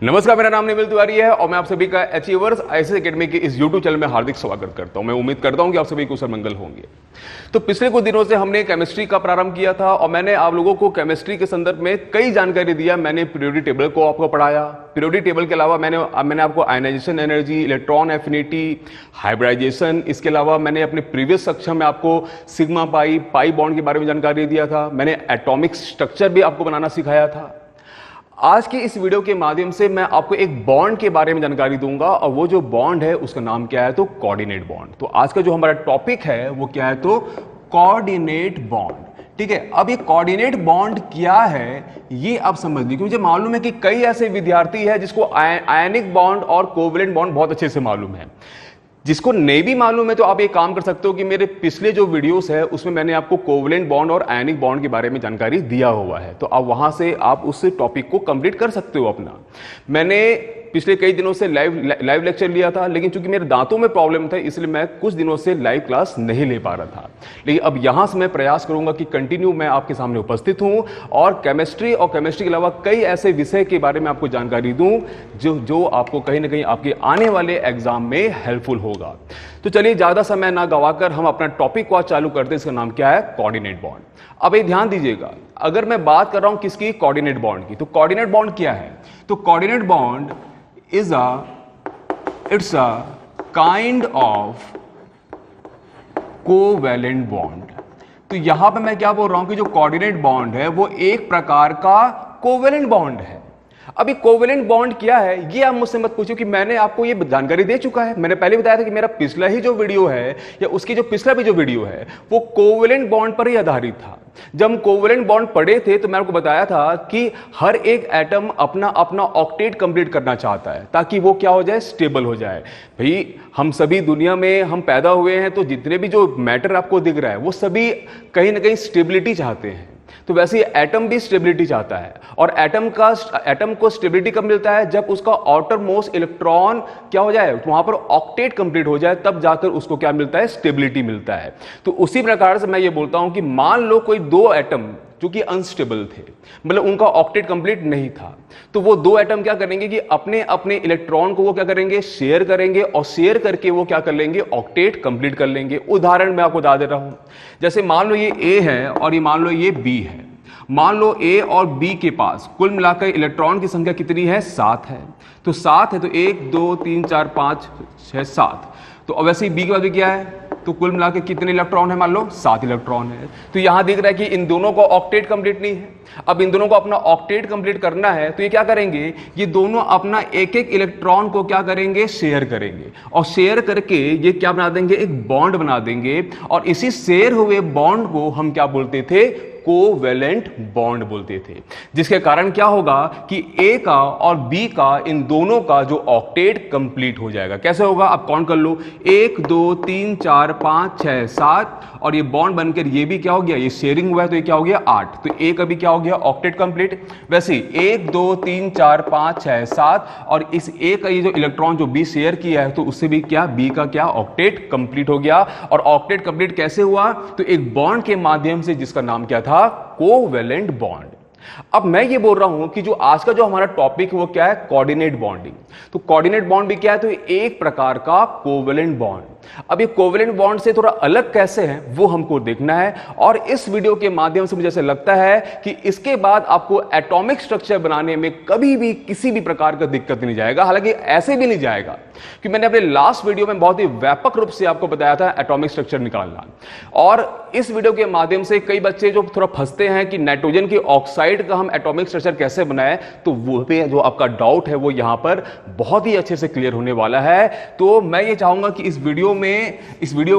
नमस्कार, मेरा नाम निमिल तिवारी है और मैं आप सभी का अचीवर्स आईएएस एकेडमी के इस यूट्यूब चैनल में हार्दिक स्वागत करता हूं। मैं उम्मीद करता हूं कि आप सभी कुशल मंगल होंगे। तो पिछले कुछ दिनों से हमने केमिस्ट्री का प्रारंभ किया था और मैंने आप लोगों को केमिस्ट्री के संदर्भ में कई जानकारी दिया। मैंने पीरियोडिक टेबल को आपको पढ़ाया। पीरियोडिक टेबल के अलावा मैंने आपको ionisation energy, electron affinity, hybridisation, इसके अलावा मैंने अपने प्रीवियस सेक्शन में आपको सिग्मा पाई बॉन्ड के बारे में जानकारी दिया था। मैंने एटॉमिक स्ट्रक्चर भी आपको बनाना सिखाया था। आज की इस वीडियो के माध्यम से मैं आपको एक बॉन्ड के बारे में जानकारी दूंगा और वो जो बॉन्ड है उसका नाम क्या है, तो कोऑर्डिनेट बॉन्ड। तो आज का जो हमारा टॉपिक है वो क्या है, तो कोऑर्डिनेट बॉन्ड। ठीक है, अब ये कोऑर्डिनेट बॉन्ड क्या है ये आप समझ लीजिए, क्योंकि मुझे मालूम है कि कई ऐसे विद्यार्थी हैं जिसको आयनिक बॉन्ड और कोवलेंट बॉन्ड बहुत अच्छे से मालूम है। जिसको नहीं भी मालूम है तो आप एक काम कर सकते हो कि मेरे पिछले जो वीडियोस है उसमें मैंने आपको कोवलेंट बॉन्ड और आयनिक बॉन्ड के बारे में जानकारी दिया हुआ है, तो आप वहां से आप उस टॉपिक को कंप्लीट कर सकते हो अपना। मैंने पिछले कई दिनों से लाइव लेक्चर लिया था, लेकिन चूंकि मेरे दांतों में प्रॉब्लम था इसलिए मैं कुछ दिनों से लाइव क्लास नहीं ले पा रहा था। लेकिन अब यहां से मैं प्रयास करूंगा कि कंटिन्यू मैं आपके सामने उपस्थित हूं और केमिस्ट्री के अलावा कई ऐसे विषय के बारे में आपको जानकारी दूं जो आपको कहीं ना कहीं आपके आने वाले एग्जाम में हेल्पफुल होगा। तो चलिए ज्यादा समय ना गवाकर हम अपना टॉपिक को चालू करते हैं। इसका नाम क्या है, कोऑर्डिनेट बॉन्ड। अब ये ध्यान दीजिएगा, अगर मैं बात कर रहा हूं किसकी, कोऑर्डिनेट बॉन्ड की, तो कोऑर्डिनेट बॉन्ड क्या है, तो coordinate bond it's a kind of covalent bond। तो यहां पे मैं क्या बोल रहा हूं कि जो कोऑर्डिनेट बॉन्ड है वो एक प्रकार का कोवेलेंट बॉन्ड है। अभी कोवेलेंट बॉन्ड क्या है ये आप मुझसे मत पूछो कि मैंने आपको ये जानकारी दे चुका है। मैंने पहले बताया था कि मेरा पिछला ही जो वीडियो है या उसकी जो पिछला भी जो वीडियो है वो कोवेलेंट बॉन्ड पर ही आधारित था। जब हम कोवेलेंट बॉन्ड पढ़े थे तो मैं आपको बताया था कि हर एक एटम अपना अपना ऑक्टेट कंप्लीट करना चाहता है ताकि वो क्या हो जाए, स्टेबल हो जाए। भाई हम सभी दुनिया में हम पैदा हुए हैं तो जितने भी जो मैटर आपको दिख रहा है वो सभी कहीं ना कहीं स्टेबिलिटी चाहते हैं। तो वैसे ही एटम भी स्टेबिलिटी चाहता है और एटम को स्टेबिलिटी कब मिलता है, जब उसका आउटर मोस्ट इलेक्ट्रॉन क्या हो जाए, वहां पर ऑक्टेट कंप्लीट हो जाए, तब जाकर उसको क्या मिलता है, स्टेबिलिटी मिलता है। तो उसी प्रकार से मैं ये बोलता हूं कि मान लो कोई दो एटम जो कि अनस्टेबल थे, मतलब उनका ऑक्टेट कंप्लीट नहीं था, तो वो दो एटम क्या करेंगे कि अपने अपने इलेक्ट्रॉन को वो क्या करेंगे, शेयर करेंगे और शेयर करके वो क्या कर लेंगे, ऑक्टेट कंप्लीट कर लेंगे। उदाहरण मैं आपको बता दे रहा हूं, जैसे मान लो ये ए है और ये मान लो ये बी है। मान लो ए और बी के पास कुल मिलाकर इलेक्ट्रॉन की संख्या कितनी है, 7 है। तो 7 है तो 1 2 3 4 5 6 7। तो वैसे ही बी के बाद भी क्या है, तो कुल मिलाकर कितने इलेक्ट्रॉन है, मान लो 7 इलेक्ट्रॉन है। तो यहां दिख रहा है कि इन दोनों को ऑक्टेट कंप्लीट नहीं है। अब इन दोनों को अपना ऑक्टेट कंप्लीट करना है तो ये क्या करेंगे, ये दोनों अपना एक एक इलेक्ट्रॉन को क्या करेंगे, शेयर करेंगे और शेयर करके ये क्या बना देंगे, एक बॉन्ड बना देंगे। और इसी शेयर हुए बॉन्ड को हम क्या बोलते थे, कोवेलेंट बॉन्ड बोलते थे। जिसके कारण क्या होगा कि ए का और बी का, इन दोनों का जो ऑक्टेट कंप्लीट हो जाएगा। कैसे होगा, आप काउंट कर लो, 1 2 3 4 5 6 7 और ये बॉन्ड बनकर ये भी क्या हो गया, ये शेयरिंग हुआ है तो ये क्या हो गया 8। तो ए का भी क्या हो गया, ऑक्टेट कंप्लीट। वैसे 1 2 3 4 5 6 7 और इस ए का ये जो इलेक्ट्रॉन जो बी शेयर किया है तो उससे भी क्या, बी का क्या, ऑक्टेट कंप्लीट हो गया। और ऑक्टेट कंप्लीट कैसे हुआ, तो एक बॉन्ड के माध्यम से जिसका नाम क्या था, कोवेलेंट बॉन्ड। अब मैं ये बोल रहा हूं कि जो आज का जो हमारा टॉपिक है वो क्या है, कोऑर्डिनेट बॉन्डिंग। तो कोऑर्डिनेट बॉन्ड भी क्या है, तो एक प्रकार का कोवेलेंट बॉन्ड। अब ये कोवेलेंट बॉन्ड से थोड़ा अलग कैसे है वो हमको देखना है और इस वीडियो के माध्यम से मुझे ऐसा लगता है कि इसके बाद आपको एटॉमिक स्ट्रक्चर बनाने में कभी भी किसी भी प्रकार का दिक्कत नहीं जाएगा। हालांकि ऐसे भी नहीं जाएगा कि मैंने अपने लास्ट वीडियो में बहुत ही व्यापक रूप से आपको बताया था एटॉमिक स्ट्रक्चर निकालना, और इस वीडियो के माध्यम से कई बच्चे जो थोड़ा फंसते हैं कि नाइट्रोजन की ऑक्साइड का हम एटॉमिक स्ट्रक्चर कैसे बनाएं, तो वो भी जो आपका डाउट है वो यहां पर बहुत ही अच्छे से क्लियर होने वाला है। तो मैं ये चाहूंगा कि इस वीडियो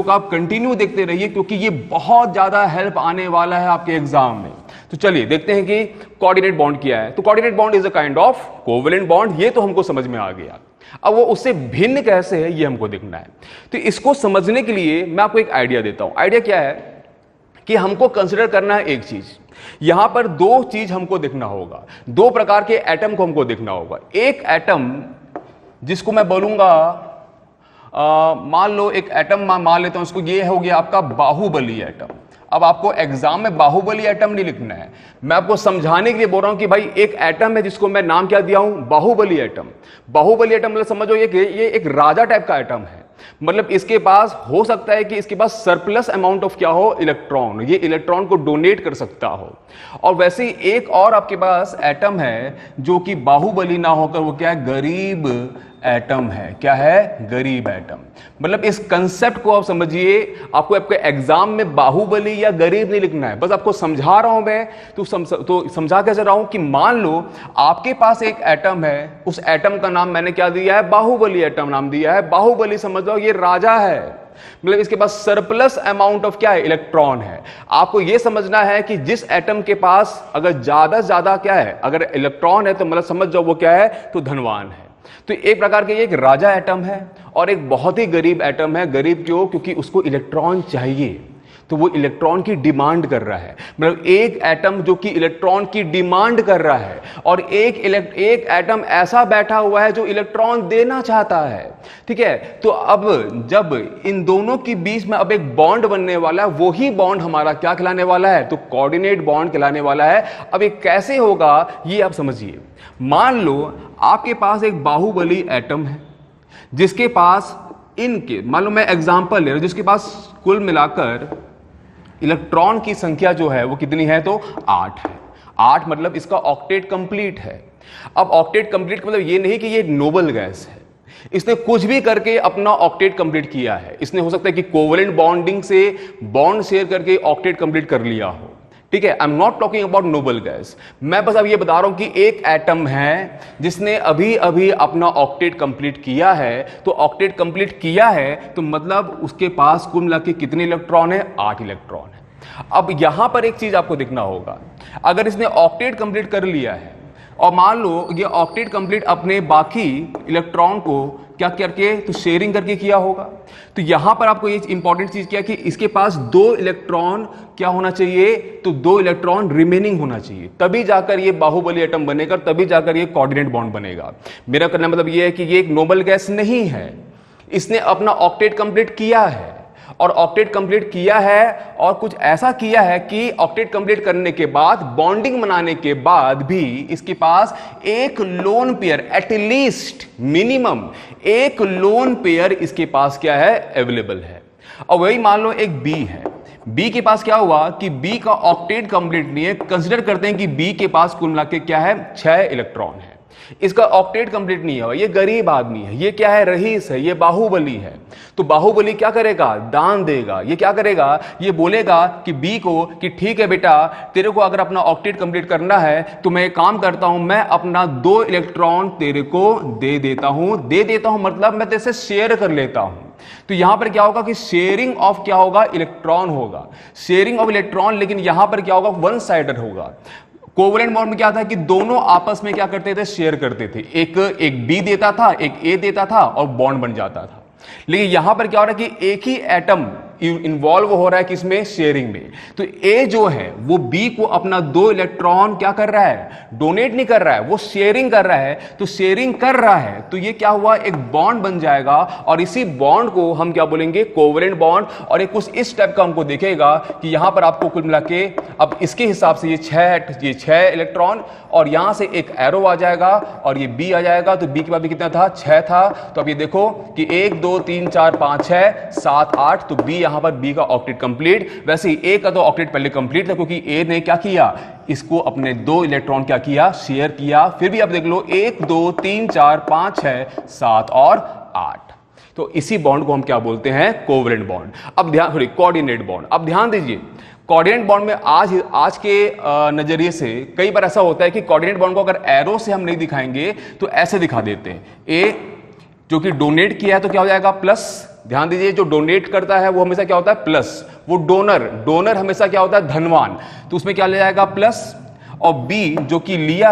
को आप कंटिन्यू देखते रहिए क्योंकि ये बहुत ज्यादा हेल्प आने वाला है आपके एग्जाम में। तो चलिए देखते हैं कि कोऑर्डिनेट बॉन्ड क्या है। तो coordinate bond is a kind of covalent bond, ये तो हमको समझ में आ गया। अब वो उससे भिन्न कैसे है ये हमको देखना है। तो इसको समझने के लिए मैं आपको एक आइडिया देता हूं। आइडिया क्या है कि हमको कंसिडर करना है एक चीज, यहां पर दो चीज हमको देखना होगा, दो प्रकार के एटम को हमको देखना होगा। एक एटम जिसको मैं बोलूंगा मान लो एक एटम मान लेता हूं इसको, ये हो गया आपका बाहुबली एटम। अब आपको एग्जाम में बाहुबली एटम नहीं लिखना है, मैं आपको समझाने के लिए बोल रहा हूं कि भाई एक एटम है जिसको मैं नाम क्या दिया हूं, बाहुबली एटम। बाहुबली एटम मतलब समझो ये एक राजा टाइप का एटम है, मतलब इसके पास हो सकता है कि इसके पास सरप्लस अमाउंट ऑफ क्या हो, इलेक्ट्रॉन, ये इलेक्ट्रॉन को डोनेट कर सकता हो। और वैसे ही एक और आपके पास एटम है जो कि बाहुबली ना होकर वो क्या है, गरीब एटम है। क्या है, गरीब एटम। मतलब इस कंसेप्ट को आप समझिए, आपको आपके एग्जाम में बाहुबली या गरीब नहीं लिखना है, बस आपको समझा रहा हूं मैं। तो समझा कैसे रहा हूं कि मान लो आपके पास एक एटम है, उस एटम का नाम मैंने क्या दिया है, बाहुबली एटम नाम दिया है। बाहुबली समझ लो ये राजा है, मतलब इसके पास सरप्लस अमाउंट ऑफ क्या है, इलेक्ट्रॉन है। आपको यह समझना है कि जिस एटम के पास अगर ज्यादा से ज्यादा क्या है, अगर इलेक्ट्रॉन है तो मतलब समझ जाओ वो क्या है, तो धनवान है। तो एक प्रकार के ये एक राजा एटम है और एक बहुत ही गरीब एटम है। गरीब क्यों, क्योंकि उसको इलेक्ट्रॉन चाहिए, तो वो इलेक्ट्रॉन की डिमांड कर रहा है। मतलब एक एटम जो कि इलेक्ट्रॉन की डिमांड कर रहा है, और एक एटम ऐसा बैठा हुआ है जो इलेक्ट्रॉन देना चाहता है। ठीक है, तो अब जब इन दोनों के बीच में अब एक बॉन्ड बनने वाला है, वही बॉन्ड हमारा क्या कहलाने वाला है, तो कोऑर्डिनेट बॉन्ड कहलाने वाला है। अब ये कैसे होगा ये आप समझिए। मान लो आपके पास एक बाहुबली एटम है जिसके पास इनके, मान लो मैं एग्जांपल ले रहा हूं, जिसके पास कुल मिलाकर इलेक्ट्रॉन की संख्या जो है वो कितनी है, तो 8 है। 8 मतलब इसका ऑक्टेट कंप्लीट है। अब ऑक्टेट कंप्लीट मतलब ये नहीं कि ये नोबल गैस है, इसने कुछ भी करके अपना ऑक्टेट कंप्लीट किया है। इसने हो सकता है कि कोवलेंट बॉन्डिंग से बॉन्ड शेयर करके ऑक्टेट कंप्लीट कर लिया हो। ठीक है, I am not talking about noble gas, मैं बस अब ये बता रहा हूं कि एक एटम है जिसने अभी अभी अपना ऑक्टेट कंप्लीट किया है। तो ऑक्टेट कंप्लीट किया है तो मतलब उसके पास कुल मिला के कितने इलेक्ट्रॉन है, 8 इलेक्ट्रॉन है। अब यहां पर एक चीज आपको देखना होगा, अगर इसने ऑक्टेट कंप्लीट कर लिया है और मान लो ये ऑक्टेट कंप्लीट अपने बाकी इलेक्ट्रॉन को क्या करके, तो शेयरिंग करके किया होगा। तो यहां पर आपको ये इंपॉर्टेंट चीज क्या है कि इसके पास 2 इलेक्ट्रॉन क्या होना चाहिए, तो 2 इलेक्ट्रॉन रिमेनिंग होना चाहिए, तभी जाकर ये बाहुबली एटम बनेगा, तभी जाकर ये कोऑर्डिनेट बॉन्ड बनेगा। मेरा कहना मतलब ये है कि ये एक नोबल गैस नहीं है, इसने अपना ऑक्टेट कंप्लीट किया है, और ऑक्टेट कंप्लीट किया है और कुछ ऐसा किया है कि ऑक्टेट कंप्लीट करने के बाद, बॉन्डिंग बनाने के बाद भी इसके पास एक लोन पेयर, एटलीस्ट मिनिमम एक लोन पेयर इसके पास क्या है, अवेलेबल है। और वही मान लो एक बी है, बी के पास क्या हुआ कि बी का ऑक्टेट कंप्लीट नहीं है। कंसीडर करते हैं कि बी के पास कुल मिला के क्या है, 6 इलेक्ट्रॉन है, इसका ऑक्टेट कंप्लीट नहीं है, ये गरीब आदमी है, ये क्या है, रईस है, ये बाहुबली है। तो बाहुबली क्या करेगा, दान देगा। ये क्या करेगा, ये बोलेगा कि बी को कि ठीक है बेटा, तेरे को अगर अपना ऑक्टेट कंप्लीट करना है तो मैं एक काम करता हूं, मैं अपना 2 इलेक्ट्रॉन तेरे को दे देता हूं मतलब मैं तेरे से शेयर कर लेता हूं। तो यहां पर क्या होगा कि शेयरिंग ऑफ क्या होगा, इलेक्ट्रॉन होगा, शेयरिंग ऑफ इलेक्ट्रॉन। लेकिन यहां पर क्या होगा, वन साइडेड होगा। कोवलेंट बॉन्ड में क्या था कि दोनों आपस में क्या करते थे, शेयर करते थे, एक बी देता था, एक ए देता था और बॉन्ड बन जाता था। लेकिन यहां पर क्या हो रहा है कि एक ही एटम इन्वॉल्व हो रहा है किसमें, शेयरिंग में। तो ए जो है वो बी को अपना 2 इलेक्ट्रॉन क्या कर रहा है, डोनेट नहीं कर रहा है, वो शेयरिंग कर रहा है। तो शेयरिंग कर रहा है तो ये क्या हुआ, एक बॉन्ड बन जाएगा, और इसी बॉन्ड को हम क्या बोलेंगे, कोवलेंट बॉन्ड। और एक कुछ इस टाइप का हमको दिखेगा कि यहां पर आपको कुल मिला के अब इसके हिसाब से ये 6 इलेक्ट्रॉन, और यहां से एक एरो आ जाएगा और ये बी आ जाएगा। तो बी के बाद भी कितना था, 6 था। तो अब ये देखो कि 1 2 3 4 5 6 7 8, तो बी यहां पर बी का ऑक्टेट कंप्लीट। वैसे ही ए का तो ऑक्टेट पहले कंप्लीट था क्योंकि ए ने क्या किया, इसको अपने 2 इलेक्ट्रॉन क्या किया, शेयर किया। फिर भी आप देख लो 1 2 3 4 5 6 7 और 8। तो इसी बॉन्ड को हम क्या बोलते हैं, कोवलेंट बॉन्ड। अब ध्यान, सॉरी, कोऑर्डिनेट बॉन्ड। अब ध्यान दीजिए, कोऑर्डिनेट बॉन्ड में आज के नजरिए से कई बार ऐसा होता है कि कोऑर्डिनेट बॉन्ड को अगर एरो से हम नहीं दिखाएंगे तो ऐसे दिखा देते हैं। ए जो कि डोनेट किया है तो क्या हो जाएगा, प्लस। ध्यान दीजिए, जो डोनेट करता है वो हमेशा क्या होता है, प्लस। वो डोनर हमेशा क्या होता है, धनवान, तो उसमें क्या ले जाएगा, प्लस। और बी जो कि लिया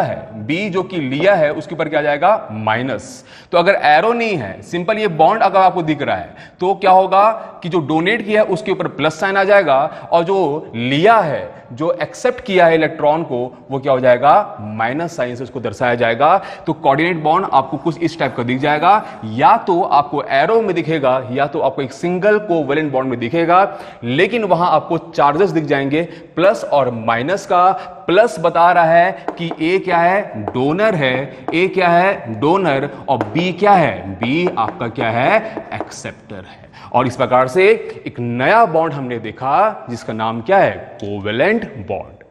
है उसके ऊपर क्या आ जाएगा माइनस। तो अगर एरो नहीं है, सिंपल ये बॉन्ड अगर आपको दिख रहा है तो क्या होगा कि जो डोनेट किया है उसके ऊपर प्लस साइन आ जाएगा और जो लिया है, जो एक्सेप्ट किया है इलेक्ट्रॉन को, वो क्या हो जाएगा माइनस साइन से उसको दर्शाया जाएगा। तो कोऑर्डिनेट बॉन्ड आपको कुछ इस टाइप का दिख जाएगा, या तो आपको एरो में दिखेगा या तो आपको एक सिंगल कोवेलेंट बॉन्ड में दिखेगा, लेकिन वहां आपको चार्जेस दिख जाएंगे प्लस और माइनस का। प्लस बता रहा है कि ए क्या है डोनर है, ए क्या है डोनर, और बी क्या है, बी आपका क्या है एक्सेप्टर है। और इस प्रकार से एक नया बॉन्ड हमने देखा जिसका नाम क्या है कोवेलेंट बॉन्ड।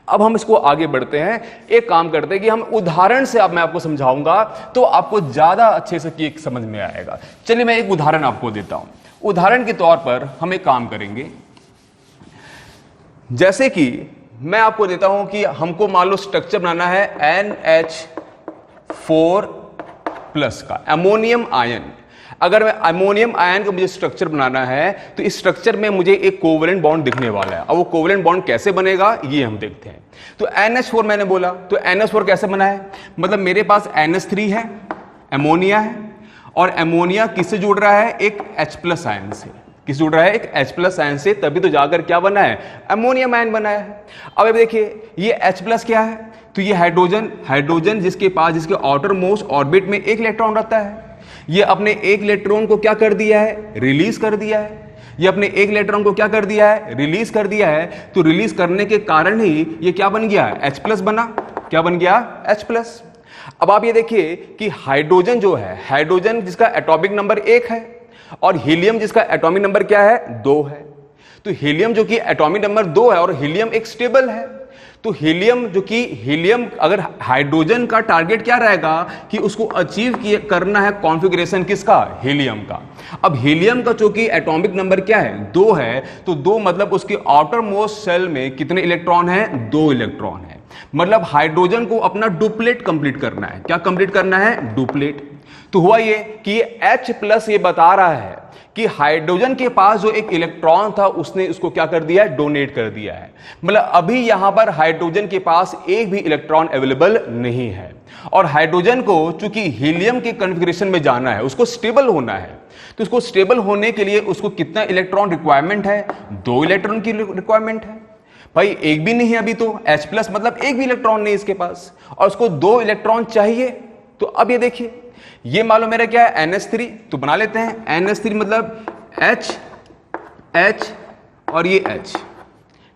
अब हम इसको आगे बढ़ते हैं, एक काम करते हैं कि हम उदाहरण से अब मैं आपको समझाऊंगा तो आपको ज्यादा अच्छे से कि समझ में आएगा। चलिए मैं एक उदाहरण आपको देता हूं। उदाहरण के तौर पर हम एक काम करेंगे, जैसे कि मैं आपको देता हूं कि हमको मान लो स्ट्रक्चर बनाना है NH4 प्लस का अमोनियम आयन। अगर मैं अमोनियम आयन का मुझे स्ट्रक्चर बनाना है तो इस स्ट्रक्चर में मुझे एक कोवेलेंट बॉन्ड दिखने वाला है। अब वो कोवेलेंट बॉन्ड कैसे बनेगा ये हम देखते हैं। तो NH4 मैंने बोला, तो NH4 कैसे बना है, मतलब मेरे पास NH3 है, अमोनिया है, और अमोनिया किससे जुड़ रहा है, एक H+ आयन से। किस जुड़ रहा है, एक H+ आयन से, तभी तो जाकर क्या बना है अमोनियम आयन बना है। अब देखिए ये H+ क्या है, तो ये हाइड्रोजन जिसके पास, जिसके आउटर मोस्ट ऑर्बिट में एक इलेक्ट्रॉन रहता है, ये अपने एक इलेक्ट्रॉन को क्या कर दिया है, रिलीज कर दिया है। ये अपने एक इलेक्ट्रॉन को क्या कर दिया है, रिलीज कर दिया है। तो रिलीज करने के कारण ही ये क्या बन गया, H+ बना। क्या बन गया, H+। अब आप ये देखिए कि हाइड्रोजन जो है, हाइड्रोजन जिसका एटॉमिक नंबर 1 है और हीलियम जिसका एटॉमिक नंबर क्या है 2 है। तो हीलियम जो कि एटॉमिक नंबर 2 है और हीलियम एक स्टेबल है, तो हीलियम जो कि हीलियम, अगर हाइड्रोजन का टारगेट क्या रहेगा कि उसको अचीव करना है कॉन्फ़िगरेशन किसका, हीलियम का। अब हीलियम का चूंकि एटॉमिक नंबर क्या है 2 है, तो 2 मतलब उसके आउटर मोस्ट शेल में कितने इलेक्ट्रॉन है, 2 इलेक्ट्रॉन है। मतलब हाइड्रोजन को अपना डुप्लेट कंप्लीट करना है। क्या कंप्लीट करना है, डुप्लेट। तो हुआ ये कि ये H+ ये बता रहा है कि हाइड्रोजन के पास जो एक इलेक्ट्रॉन था उसने उसको क्या कर दिया है, डोनेट कर दिया है। मतलब अभी यहां पर हाइड्रोजन के पास एक भी इलेक्ट्रॉन अवेलेबल नहीं है, और हाइड्रोजन को चूंकि हीलियम के कॉन्फ़िगरेशन में जाना है, उसको स्टेबल होना है, तो उसको स्टेबल होने के लिए उसको कितना इलेक्ट्रॉन रिक्वायरमेंट है, 2 इलेक्ट्रॉन की रिक्वायरमेंट है। भाई एक भी नहीं है अभी तो, H+ मतलब एक भी इलेक्ट्रॉन नहीं इसके पास, और उसको 2 इलेक्ट्रॉन चाहिए। तो अब ये देखिए, ये मान लो मेरा क्या है NH3, तो बना लेते हैं NH3 मतलब H और ये H,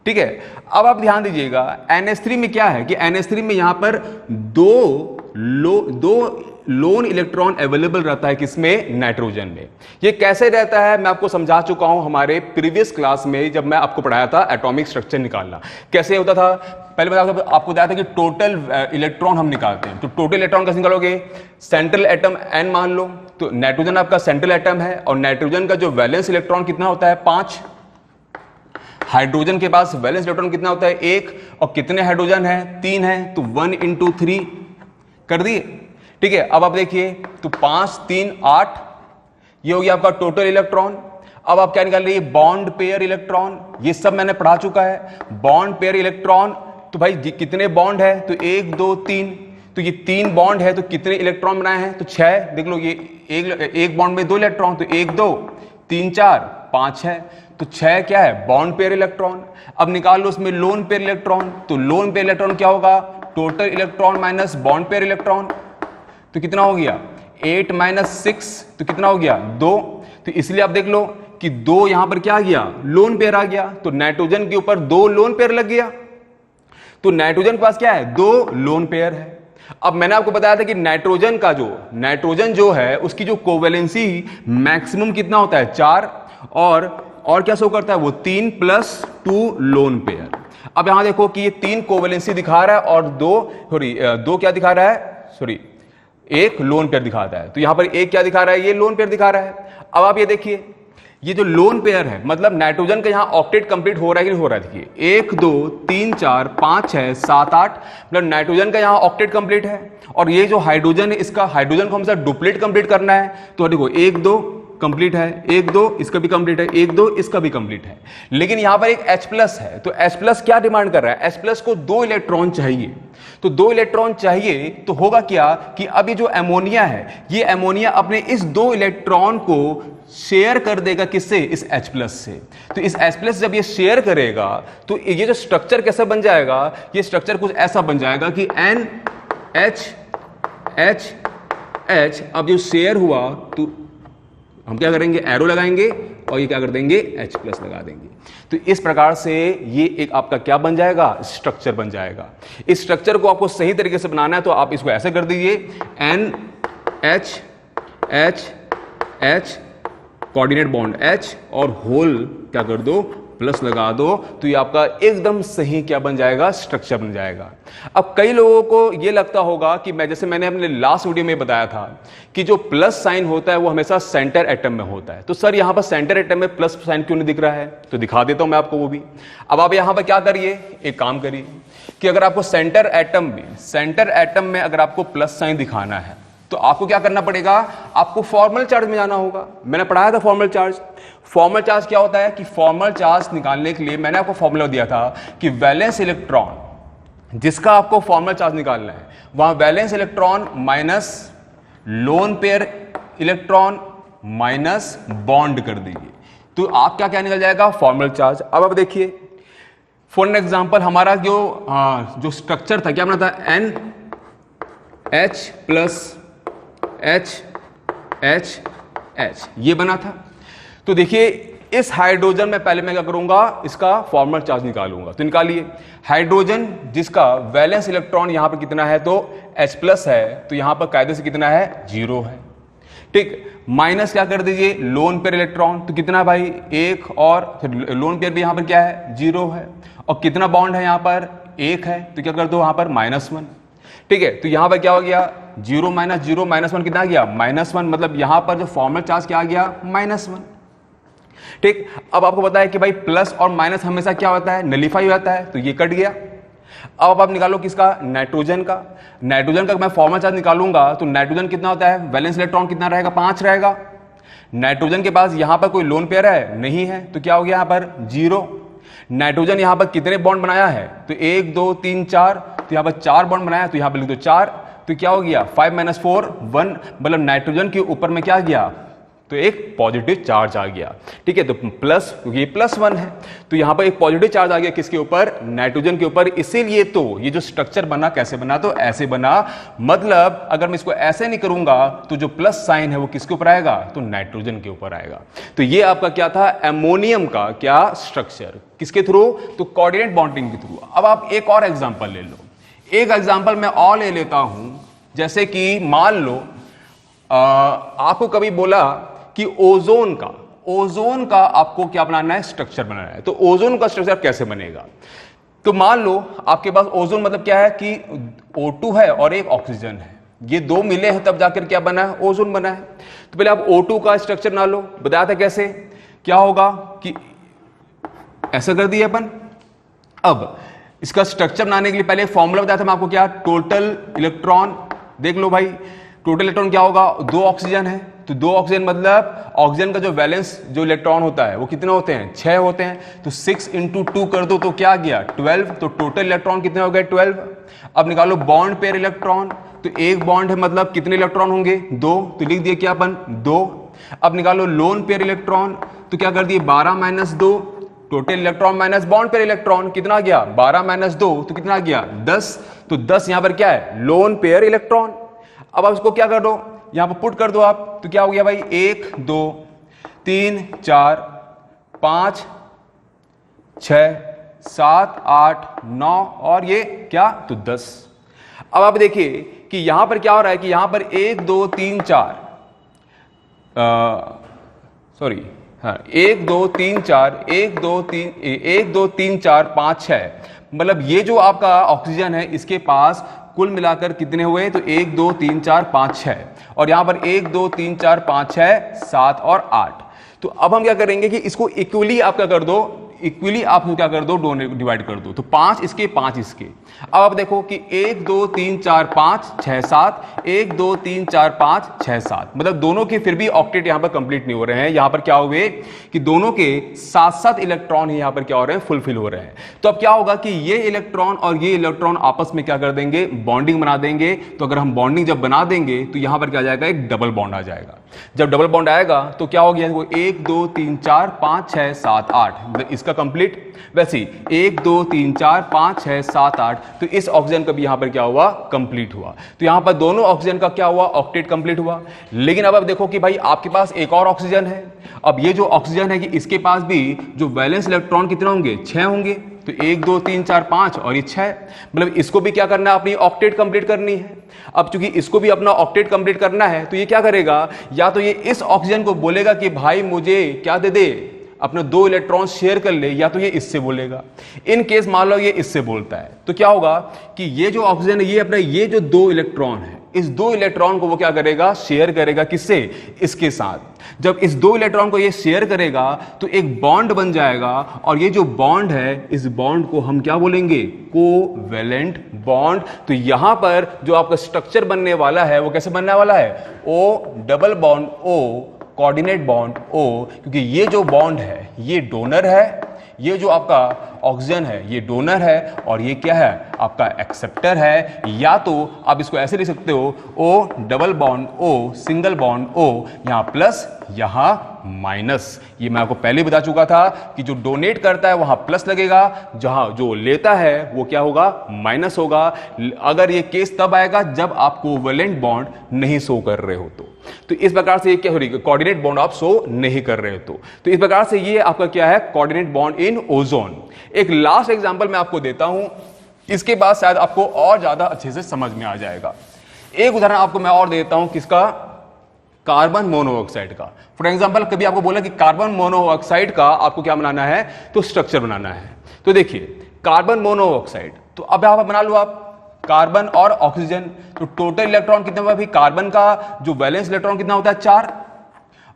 ठीक है। अब आप ध्यान दीजिएगा NH3 में क्या है कि NH3 में यहां पर दो लोन इलेक्ट्रॉन अवेलेबल रहता है, किसमें, नाइट्रोजन में। ये कैसे रहता है मैं आपको समझा चुका हूं हमारे प्रीवियस क्लास में, जब मैं आपको पढ़ाया था एटॉमिक स्ट्रक्चर निकालना कैसे होता था। पहले मैं आपको बताया था कि टोटल इलेक्ट्रॉन हम निकालते हैं। तो टोटल इलेक्ट्रॉन कैसे निकालोगे, सेंट्रल एटम N मान लो, तो नाइट्रोजन आपका सेंट्रल एटम है, और नाइट्रोजन का जो वैलेंस इलेक्ट्रॉन कितना होता है, 5। हाइड्रोजन के पास वैलेंस इलेक्ट्रॉन कितना होता है, 1, और कितने हाइड्रोजन है, 3 है, तो 1 × 3 कर दिए, ठीक है। अब आप देखिए तो 5, 3, 8, ये हो गया आपका टोटल इलेक्ट्रॉन। अब आप क्या निकाल रही है, बॉन्ड पेयर इलेक्ट्रॉन, ये सब मैंने पढ़ा चुका है। बॉन्ड पेयर इलेक्ट्रॉन, तो भाई कितने बॉन्ड है, तो 1, 2, 3, तो ये 3 बॉन्ड है, तो कितने इलेक्ट्रॉन बनाए हैं, तो 6। देख लो ये एक बॉन्ड में 2 इलेक्ट्रॉन, तो 1, 2, 3, 4, 5 है, तो 6 क्या है, बॉन्ड पेयर इलेक्ट्रॉन। अब निकाल लो उसमें लोन पेयर इलेक्ट्रॉन, तो लोन पेयर इलेक्ट्रॉन क्या होगा, total electron minus bond pair electron, तो कितना हो गया 8 - 6, तो कितना हो गया 2। तो इसलिए आप देख लो कि 2 यहां पर क्या आ गया, लोन पेयर आ गया, तो नाइट्रोजन के ऊपर 2 लोन पेयर लग गया। तो नाइट्रोजन के पास क्या है, 2 लोन पेयर है। अब मैंने आपको बताया था कि नाइट्रोजन जो है उसकी जो कोवेलेंसी मैक्सिमम कितना होता है, 4, और क्या शो करता है वो 3 + 2 लोन पेयर। अब यहां देखो कि ये 3 कोवेलेंसी दिखा रहा है और 2 क्या दिखा रहा है, सॉरी 1 लोन पेयर दिखाता है। तो यहां पर 1 क्या दिखा रहा है, ये लोन पेयर दिखा रहा है। अब आप ये देखिए, ये जो लोन पेयर है मतलब नाइट्रोजन का यहां ऑक्टेट कंप्लीट हो रहा है कि नहीं हो रहा है, देखिए 1, 2, 3, 4, 5, 6, 7, 8, मतलब नाइट्रोजन का यहां ऑक्टेट कंप्लीट है। और ये जो हाइड्रोजन है, इसका हाइड्रोजन को हमसे डुप्लेट कंप्लीट करना है, तो देखो 1, 2, कंप्लीट है, 1 2 इसका भी कंप्लीट है, 1 2 इसका भी कंप्लीट है। लेकिन यहां पर एक H प्लस है, तो H प्लस क्या डिमांड कर रहा है? H प्लस को 2 इलेक्ट्रॉन चाहिए। तो 2 इलेक्ट्रॉन चाहिए तो होगा क्या कि अब ये जो एमोनिया है, ये एमोनिया अपने इस 2 इलेक्ट्रॉन को शेयर कर देगा किससे? इस H प्लस से। तो इस H प्लस जब ये शेयर करेगा तो ये जो स्ट्रक्चर कैसा बन जाएगा? ये स्ट्रक्चर कुछ ऐसा बन जाएगा कि NH H अब जो शेयर हुआ तो हम क्या करेंगे? एरो लगाएंगे और ये क्या कर देंगे? H प्लस लगा देंगे। तो इस प्रकार से ये एक आपका क्या बन जाएगा? स्ट्रक्चर बन जाएगा। इस स्ट्रक्चर को आपको सही तरीके से बनाना है तो आप इसको ऐसे कर दीजिए, NH H coordinate bond H और होल क्या कर दो? प्लस लगा दो। तो ये आपका एकदम सही क्या बन जाएगा? स्ट्रक्चर बन जाएगा। अब कई लोगों को ये लगता होगा कि मैंने अपने लास्ट वीडियो में बताया था कि जो प्लस साइन होता है वो हमेशा सेंटर एटम में होता है। तो सर यहां पर सेंटर एटम में प्लस साइन क्यों नहीं दिख रहा है? तो दिखा देता हूं मैं आपको वो भी। अब आप यहां पर क्या करिए, एक काम करिए कि अगर आपको सेंटर एटम में अगर आपको प्लस साइन दिखाना है तो आपको क्या करना पड़ेगा? आपको फॉर्मल चार्ज में जाना होगा। मैंने पढ़ाया था फॉर्मल चार्ज। फॉर्मल चार्ज क्या होता है कि फॉर्मल चार्ज निकालने के लिए मैंने आपको फॉर्मूला दिया था कि वैलेंस इलेक्ट्रॉन जिसका आपको फॉर्मल चार्ज निकालना है, वहां valence electron minus lone pair electron minus bond कर दीजिए तो आपका क्या निकल जाएगा? Formal charge. अब आप देखिए फॉर एन एग्जांपल हमारा जो स्ट्रक्चर था क्या बना था? NH प्लस H ये बना था। तो देखिए इस हाइड्रोजन में पहले मैं क्या करूंगा? इसका फॉर्मल चार्ज निकालूंगा। तो निकालिए, हाइड्रोजन जिसका वैलेंस इलेक्ट्रॉन यहां पर कितना है? तो H प्लस है, तो यहां पर कायदे से कितना है? 0 है। ठीक, माइनस क्या कर दीजिए? लोन पेयर इलेक्ट्रॉन, तो कितना भाई? 1 और फिर लोन पेयर भी यहां पर क्या है? 0 है। और कितना बॉन्ड है यहां पर? 1 है, तो क्या कर दो? यहां पर -1। ठीक है, तो यहां पर क्या हो गया? 0 माइनस 0 -1 कितना आ गया? -1। मतलब यहां पर जो फॉर्मल चार्ज क्या आ गया? -1। ठीक, अब आपको पता है कि भाई प्लस और माइनस हमेशा क्या होता है? नलीफाई होता है, तो ये कट गया। अब आप निकालो किसका? नाइट्रोजन का। नाइट्रोजन का मैं फॉर्मल चार्ज निकालूंगा तो नाइट्रोजन कितना होता है? वैलेंस इलेक्ट्रॉन कितना रहेगा? 5 रहेगा। नाइट्रोजन के पास यहां पर कोई लोन पेयर है? नहीं है, तो क्या हो गया यहां पर? 0। नाइट्रोजन यहां पर कितने बॉन्ड बनाया है? तो 1 2 3 4, तो यहां पर 4 बॉन्ड बनाया, तो यहां पर लिख दो 4। तो क्या हो गया? 5 - 4 1, मतलब नाइट्रोजन के ऊपर में क्या गया? तो एक पॉजिटिव चार्ज आ गया। ठीक है, तो प्लस, क्योंकि ये +1 है तो यहां पर एक पॉजिटिव चार्ज आ गया किसके ऊपर? नाइट्रोजन के ऊपर। इसीलिए तो ये जो स्ट्रक्चर बना कैसे बना? तो ऐसे बना। मतलब अगर मैं इसको ऐसे नहीं करूंगा तो जो प्लस साइन है वो किसके ऊपर आएगा? तो नाइट्रोजन के ऊपर आएगा। तो ये आपका क्या था? एमोनियम का क्या स्ट्रक्चर, किसके थ्रू? तो कोऑर्डिनेट बॉन्डिंग के थ्रू। अब आप एक और एग्जांपल ले लो। एक एग्जांपल मैं और ले लेता हूं, जैसे कि मान लो आपको कभी बोला कि ओजोन का आपको क्या बनाना है? स्ट्रक्चर बनाना है। तो ओजोन का स्ट्रक्चर कैसे बनेगा? तो मान लो आपके पास ओजोन मतलब क्या है कि O2 है और एक ऑक्सीजन है, ये 2 मिले हैं तब जाकर क्या बना है? ओजोन बना है। तो पहले आप O2 का स्ट्रक्चर ना लो, बताया था कैसे? क्या होगा कि ऐसा कर दिया अपन। अब इसका स्ट्रक्चर बनाने के लिए पहले फॉर्मूला बताया था मैं आपको, क्या? Total electron. देख लो भाई, टोटल इलेक्ट्रॉन क्या होगा? 2 ऑक्सीजन है, तो 2 ऑक्सीजन मतलब ऑक्सीजन का जो वैलेंस जो इलेक्ट्रॉन होता है वो कितने होते हैं? 6 होते हैं। तो 6 × 2 कर दो तो क्या गया? 12। तो टोटल इलेक्ट्रॉन कितने हो गए? 12। अब निकालो बॉन्ड पेयर इलेक्ट्रॉन, तो एक बॉन्ड है मतलब कितने इलेक्ट्रॉन होंगे? 2। तो लिख दिए क्या अपन? 2। अब निकालो लोन पेयर इलेक्ट्रॉन, तो क्या कर दिए? 12 - 2। Total electron minus bond pair electron कितना गया? 12 - 2 तो कितना गया? 10। तो 10 यहां पर क्या है? Lone pair electron. अब आप इसको क्या कर दो? यहां पर पुट कर दो आप, तो क्या हो गया भाई? 1 2 3 4 5 6 7 8 9 और ये क्या? तो 10। अब आप देखिए कि यहां पर क्या हो रहा है कि यहां पर 1 2 3 4 सॉरी हाँ 1 2 3 4 1 2 3 4 5 6, मतलब ये जो आपका ऑक्सीजन है इसके पास कुल मिलाकर कितने हुए? तो 1 2 3 4 5 6 और यहां पर 1 2 3 4 5 6 7 और 8। तो अब हम क्या करेंगे कि इसको इक्वली आप क्या कर दो, इक्वली आप क्या कर दो, डिवाइड कर दो। तो 5 इसके 5 इसके। अब आप देखो कि 1 2 3 4 5 6 7, 1 2 3 4 5 6 7, मतलब दोनों के फिर भी ऑक्टेट यहां पर कंप्लीट नहीं हो रहे हैं। यहां पर क्या हुए कि दोनों के 7-7 इलेक्ट्रॉन यहां पर क्या हो रहे हैं, फुलफिल हो रहे हैं। तो अब क्या होगा कि ये इलेक्ट्रॉन और ये इलेक्ट्रॉन आपस में क्या कर देंगे, बॉन्डिंग बना देंगे। तो अगर हम बॉन्डिंग जब बना देंगे तो यहां पर क्या आ जाएगा, एक डबल बॉन्ड आ जाएगा। जब डबल बॉन्ड आएगा तो क्या हो गया, वो 1 2 3 4 5 6 7 8, इसका कंप्लीट। वैसे 1 2 3 4 5 6 7 8, तो इस ऑक्सीजन का भी यहां पर क्या हुआ, कंप्लीट हुआ। तो यहां पर दोनों ऑक्सीजन का क्या हुआ, ऑक्टेट कंप्लीट हुआ। लेकिन अब देखो कि भाई आपके पास एक और ऑक्सीजन है। अब ये जो ऑक्सीजन है कि इसके पास भी जो वैलेंस इलेक्ट्रॉन कितने होंगे, 6 होंगे। तो 1 2 3 4 5 और ये 6, मतलब इसको भी क्या करना है, अपनी ऑक्टेट कंप्लीट करनी है। अब चूंकि इसको भी अपना ऑक्टेट कंप्लीट करना है तो ये क्या करेगा, या तो ये इस ऑक्सीजन को बोलेगा कि भाई मुझे क्या दे दे, अपने 2 इलेक्ट्रॉन शेयर कर ले, या तो ये इससे बोलेगा। इन केस मान लो ये इससे बोलता है तो क्या होगा कि ये जो ऑक्सीजन है, ये अपना ये जो 2 इलेक्ट्रॉन है, इस 2 इलेक्ट्रॉन को वो क्या करेगा, शेयर करेगा। किससे, इसके साथ। जब इस 2 इलेक्ट्रॉन को ये शेयर करेगा तो एक बॉन्ड बन जाएगा, और ये जो बॉन्ड है, इस बॉन्ड को हम क्या बोलेंगे, कोवैलेंट बॉन्ड। तो यहां पर जो आपका स्ट्रक्चर बनने वाला है वो कैसे बनने वाला है, O double bond O, coordinate bond O, क्योंकि ये जो बॉन्ड है ये डोनर है, ये जो आपका ऑक्सीजन है ये डोनर है, और ये क्या है, आपका एक्सेप्टर है। या तो आप इसको ऐसे लिख सकते हो, O double bond O, single bond O, यहां प्लस यहां माइनस। ये मैं आपको पहले बता चुका था कि जो डोनेट करता है वहां प्लस लगेगा, जहां जो लेता है वो क्या होगा, माइनस होगा। अगर ये केस तब आएगा जब आप कोवैलेंट बॉन्ड नहीं शो कर रहे हो तो इस प्रकार से ये क्या हो रही है, कोऑर्डिनेट बॉन्ड आप शो नहीं कर रहे हो तो इस प्रकार से ये आपका क्या है, कोऑर्डिनेट बॉन्ड इन ओजोन। एक लास्ट एग्जांपल मैं आपको देता हूं, इसके बाद शायद आपको और ज्यादा अच्छे से समझ में आ जाएगा। एक उदाहरण आपको मैं और देता हूं, किसका, कार्बन मोनोऑक्साइड का। फॉर एग्जांपल कभी आपको बोला कि कार्बन मोनोऑक्साइड का आपको क्या बनाना है, तो स्ट्रक्चर बनाना है। तो देखिए कार्बन मोनोऑक्साइड, तो अब यहां पर बना लो आप कार्बन और ऑक्सीजन। तो टोटल इलेक्ट्रॉन कितने हुआ भाई, कार्बन का जो वैलेंस इलेक्ट्रॉन कितना होता है, 4,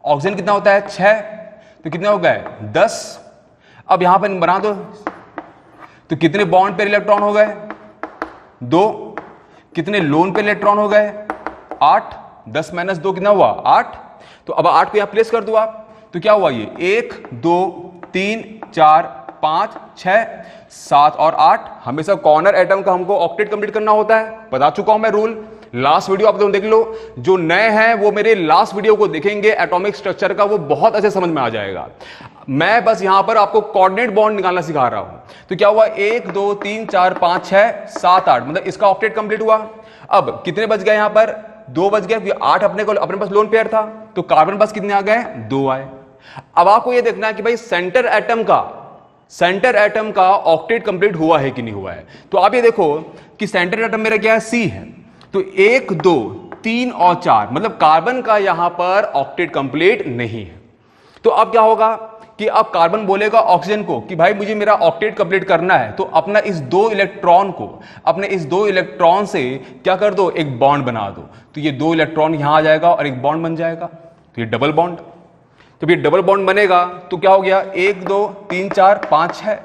ऑक्सीजन कितना होता है, 6, तो कितने हो गए, 10। अब यहां पर बना दो, तो कितने बॉन्ड पे इलेक्ट्रॉन हो गए, 2। कितने लोन पे इलेक्ट्रॉन हो गए, 8। 10 माइनस 2 कितना हुआ, 8। तो अब 8 को यहां प्लेस कर दो आप, तो क्या हुआ, ये 1 2 3 4 5 6 7 और 8। हमेशा कॉर्नर एटम का हमको ऑक्टेट कंप्लीट करना होता है, बता चुका हूं मैं रूल। लास्ट वीडियो आप लोग देख लो, जो नए हैं वो मेरे लास्ट वीडियो को देखेंगे एटॉमिक स्ट्रक्चर का, वो बहुत अच्छे समझ में आ जाएगा। मैं बस यहां पर आपको कोऑर्डिनेट बॉन्ड निकालना सिखा रहा हूं। तो क्या हुआ, 1 2 3 4 5 6 7 8, मतलब इसका ऑक्टेट कंप्लीट हुआ। अब कितने बच गए, यहां पर 2 बच गए, 8 अपने पास लोन पेयर था, तो कार्बन पास कितने आ गए, 2 आए। अब आपको यह देखना है कि भाई सेंटर एटम का ऑक्टेट कंप्लीट हुआ है कि नहीं हुआ है। तो आप ये देखो कि सेंटर एटम मेरा क्या है, C है। तो 1 2 3 और 4, मतलब कार्बन का यहां पर ऑक्टेट कंप्लीट नहीं है। तो अब क्या होगा कि अब कार्बन बोलेगा ऑक्सीजन को कि भाई मुझे मेरा ऑक्टेट कंप्लीट करना है, तो अपना इस 2 इलेक्ट्रॉन को, अपने इस 2 इलेक्ट्रॉन से क्या कर दो, एक बॉन्ड बना दो। तो ये 2 इलेक्ट्रॉन यहां आ जाएगा और एक बॉन्ड बन जाएगा, तो ये डबल बॉन्ड। जब ये डबल बॉन्ड बनेगा तो क्या हो गया, 1 2 3 4 5 6।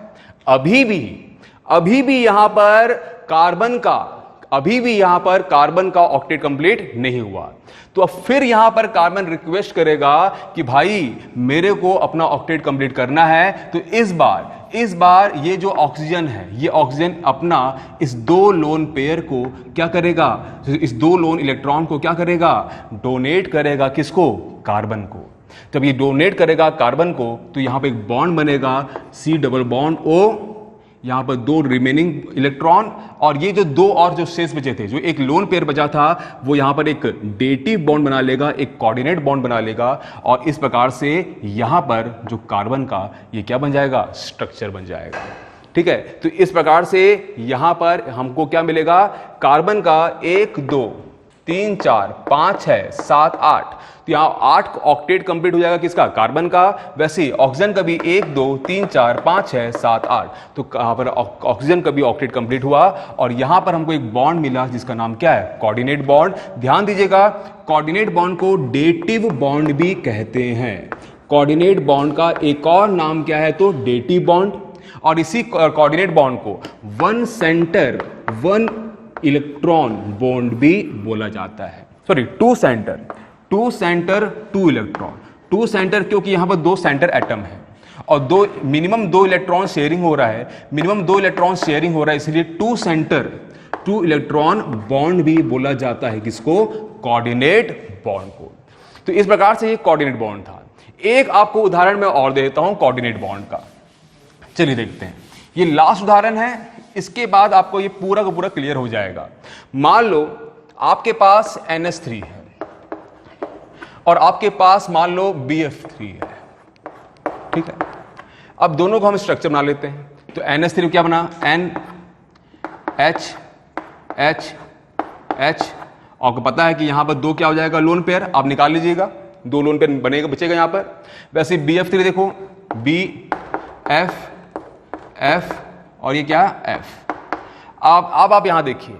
अभी भी यहां पर कार्बन का ऑक्टेट कंप्लीट नहीं हुआ। तो अब फिर यहां पर कार्बन रिक्वेस्ट करेगा कि भाई मेरे को अपना ऑक्टेट कंप्लीट करना है। तो इस बार ये जो ऑक्सीजन है, ये ऑक्सीजन अपना इस 2 लोन पेयर को क्या करेगा, इस 2 लोन इलेक्ट्रॉन को क्या करेगा, डोनेट करेगा, किसको, कार्बन को। जब ये डोनेट करेगा कार्बन को तो यहां पे एक बॉन्ड बनेगा, C डबल बॉन्ड O, यहां पर 2 रिमेनिंग इलेक्ट्रॉन, और ये जो 2 और जो शेष बचे थे, जो एक लोन पेयर बचा था, वो यहां पर एक डेटिव बॉन्ड बना लेगा, एक कोऑर्डिनेट बॉन्ड बना लेगा, और इस प्रकार से यहां पर जो कार्बन का ये क्या बन जाएगा, स्ट्रक्चर बन जाएगा। ठीक है, तो इस प्रकार से यहां पर हमको क्या मिलेगा, कार्बन का 1 2 3 4 5 6 7 8, तो यहां 8 ऑक्टेट कंप्लीट हो जाएगा, किसका, कार्बन का। वैसे ऑक्सीजन का भी 1 2 3 4 5 6 7 8, तो यहां पर ऑक्सीजन का भी ऑक्टेट कंप्लीट हुआ, और यहां पर हमको एक बॉन्ड मिला जिसका नाम क्या है, कोऑर्डिनेट बॉन्ड। ध्यान दीजिएगा, कोऑर्डिनेट बॉन्ड को डेटिव बॉन्ड भी कहते हैं। कोऑर्डिनेट बॉन्ड का एक और नाम क्या है? तो डेटिव बॉन्ड। और इसी कोऑर्डिनेट बॉन्ड को one centre one electron bond भी बोला जाता है। Sorry, two centre two electron. Two centre क्योंकि यहां पर दो सेंटर एटम है और मिनिमम दो इलेक्ट्रॉन शेयरिंग हो रहा है, इसलिए two centre two electron bond भी बोला जाता है। किसको? कोऑर्डिनेट बॉन्ड को। तो इस प्रकार से ये कोऑर्डिनेट बॉन्ड था। एक आपको उदाहरण मैं और देता हूं कोऑर्डिनेट बॉन्ड का। चलिए देखते हैं, ये लास्ट उदाहरण है, इसके बाद आपको ये पूरा का पूरा क्लियर हो जाएगा। मान लो आपके पास NH3 है और आपके पास मान लो BF3 है, ठीक है। अब दोनों को हम स्ट्रक्चर बना लेते हैं। तो NH3 क्या बना? NH आपको पता है कि यहां पर दो क्या हो जाएगा? Lone pair. आप निकाल लीजिएगा, दो लोन पेयर बनेगा, बचेगा यहां पर। वैसे BF3 देखो, BF और ये क्या? F। अब आप यहां देखिए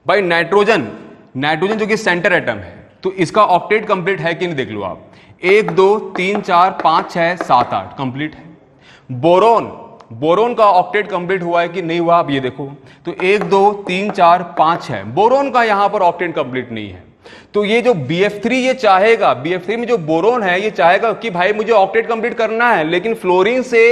भाई, नाइट्रोजन जो कि सेंटर एटम है, तो इसका ऑक्टेट कंप्लीट है कि नहीं देख लो आप। 1 2 3 4 5 6 7 8 कंप्लीट है। बोरोन का ऑक्टेट कंप्लीट हुआ है कि नहीं हुआ? आप ये देखो, तो 1 2 3 4 5 है। बोरोन का यहां पर ऑक्टेट कंप्लीट नहीं है। तो ये जो BF3 ये चाहेगा, BF3 में जो बोरोन है ये चाहेगा कि भाई मुझे ऑक्टेट कंप्लीट करना है, लेकिन फ्लोरीन से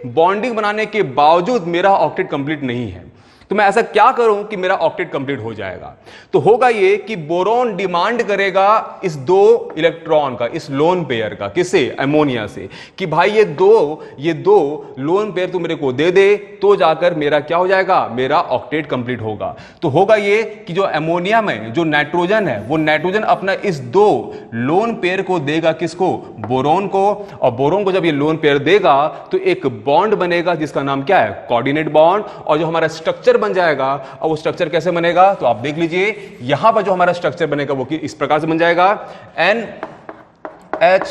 बॉन्डिंग बनाने के बावजूद मेरा ऑक्टेट कंप्लीट नहीं है। तो मैं ऐसा क्या करूं कि मेरा ऑक्टेट कंप्लीट हो जाएगा? तो होगा ये कि बोरोन डिमांड करेगा इस दो इलेक्ट्रॉन का, इस लोन पेयर का। किससे? अमोनिया से, कि भाई ये दो लोन पेयर तू मेरे को दे दे, तो जाकर मेरा क्या हो जाएगा? मेरा ऑक्टेट कंप्लीट होगा। तो होगा ये कि जो अमोनिया में जो नाइट्रोजन है, वो नाइट्रोजन अपना इस दो लोन पेयर को देगा। किसको? बोरोन को। और बोरोन को जब ये लोन पेयर देगा तो एक बॉन्ड बनेगा जिसका नाम क्या है? Coordinate bond. और जो हमारा स्ट्रक्चर बन जाएगा, और वो स्ट्रक्चर कैसे बनेगा? तो आप देख लीजिए, यहां पर जो हमारा स्ट्रक्चर बनेगा वो इस प्रकार से बन जाएगा। NH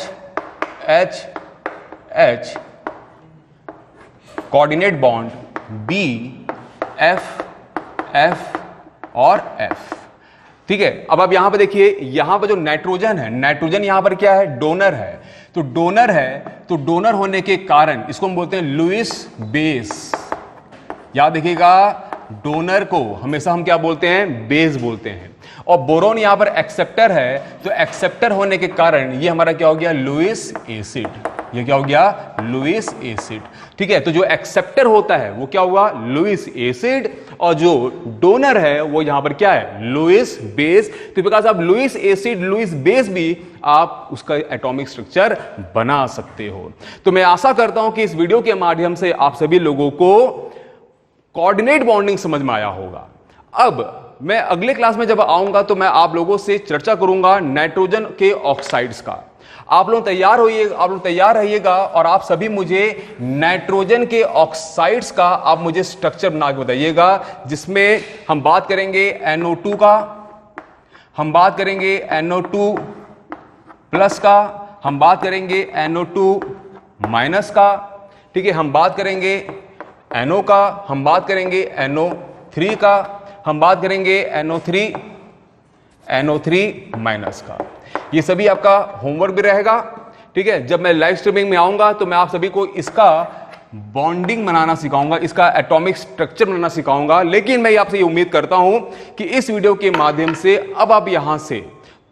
कोऑर्डिनेट बॉन्ड BF और F, ठीक है। अब आप यहां पर देखिए, यहां पर जो नाइट्रोजन है, नाइट्रोजन यहां पर क्या है? डोनर है। तो डोनर होने के कारण इसको हम बोलते हैं लुईस बेस। याद देखिएगा, डोनर को हमेशा हम क्या बोलते हैं? बेस बोलते हैं। और बोरोन यहां पर एक्सेप्टर है, तो एक्सेप्टर होने के कारण ये हमारा क्या हो गया? Lewis acid. ये क्या हो गया? लुईस एसिड, ठीक है। तो जो एक्सेप्टर होता है वो क्या हुआ? Lewis acid. और जो डोनर है वो यहां पर क्या है? Lewis base. तो बिकॉज आप लुईस एसिड, लुईस बेस भी आप उसका एटॉमिक स्ट्रक्चर बना सकते हो। तो मैं आशा करता हूं कि इस वीडियो के माध्यम से आप सभी लोगों को कोऑर्डिनेट बॉन्डिंग समझ में आया होगा। अब मैं अगले क्लास में जब आऊंगा तो मैं आप लोगों से चर्चा करूंगा नाइट्रोजन के ऑक्साइड्स का। आप लोग तैयार रहिएगा और आप सभी मुझे नाइट्रोजन के ऑक्साइड्स का आप मुझे स्ट्रक्चर बना के बताइएगा, जिसमें हम बात करेंगे NO2 का, हम बात करेंगे NO2 प्लस का, हम बात करेंगे NO2 माइनस का, ठीक है। हम बात करेंगे NO का, हम बात करेंगे NO3 का, हम बात करेंगे NO3 माइनस का। ये सभी आपका होमवर्क भी रहेगा, ठीक है। जब मैं लाइव स्ट्रीमिंग में आऊंगा तो मैं आप सभी को इसका बॉन्डिंग बनाना सिखाऊंगा, इसका एटॉमिक स्ट्रक्चर बनाना सिखाऊंगा। लेकिन मैं आपसे ये उम्मीद करता हूं कि इस वीडियो के माध्यम से अब आप यहां से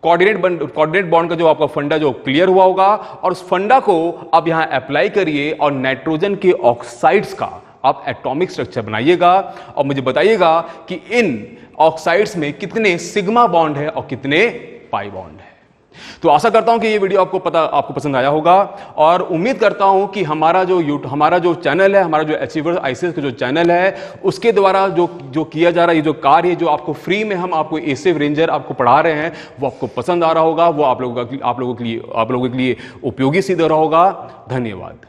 कोऑर्डिनेट बॉन्ड का जो आपका फंडा जो क्लियर हुआ होगा, और उस फंडा को आप यहां अप्लाई करिए और नाइट्रोजन के ऑक्साइड्स का आप एटॉमिक स्ट्रक्चर बनाइएगा और मुझे बताइएगा कि इन ऑक्साइड्स में कितने सिग्मा बॉन्ड है और कितने पाई बॉन्ड है। तो आशा करता हूं कि ये वीडियो आपको पसंद आया होगा, और उम्मीद करता हूं कि हमारा जो चैनल है, हमारा जो अचीवर्स आईसीएस का जो चैनल है, उसके द्वारा जो किया जा रहा है, ये जो कार्य है, जो आपको फ्री में हम आपको एसिव रेंजर आपको पढ़ा रहे हैं, वो आपको पसंद आ रहा होगा, वो आप लोगों के लिए उपयोगी सिद्ध हो रहा होगा। धन्यवाद।